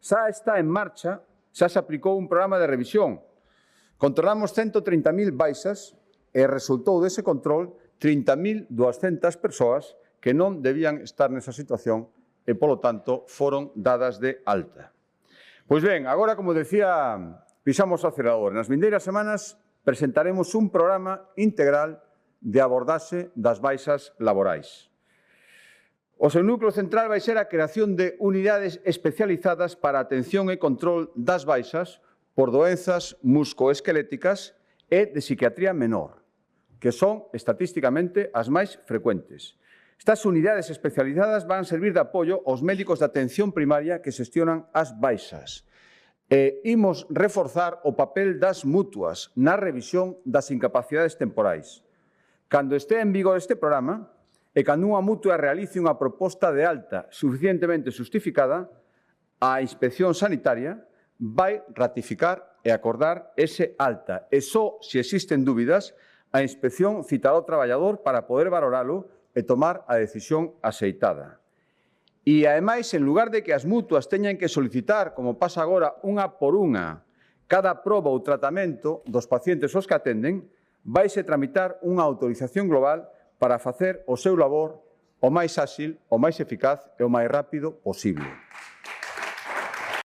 xa está en marcha, xa se aplicou un programa de revisión. Controlamos 130.000 baixas e resultou dese control 30.200 persoas que non debían estar nesa situación e, polo tanto, foron dadas de alta. Pois ben, agora, como decía, pisamos o acelerador. Nas vindeiras semanas presentaremos un programa integral de abordaxe das baixas laborais. O seu núcleo central vai ser a creación de unidades especializadas para a atención e control das baixas por doenzas muscoesqueléticas e de psiquiatría menor, que son estatísticamente as máis frecuentes. Estas unidades especializadas van servir de apoio aos médicos de atención primaria que xestionan as baixas. Imos reforzar o papel das mutuas na revisión das incapacidades temporais. Cando este en vigor este programa e cando unha mutua realice unha proposta de alta suficientemente justificada, a Inspección Sanitaria vai ratificar e acordar ese alta. E só, se existen dúbidas, a Inspección citará ao traballador para poder valoralo e tomar a decisión axeitada. E, ademais, en lugar de que as mutuas teñan que solicitar, como pasa agora, unha por unha, cada proba ou tratamento dos pacientes aos que atenden, vaise tramitar unha autorización global para facer o seu labor o máis áxil, o máis eficaz e o máis rápido posible.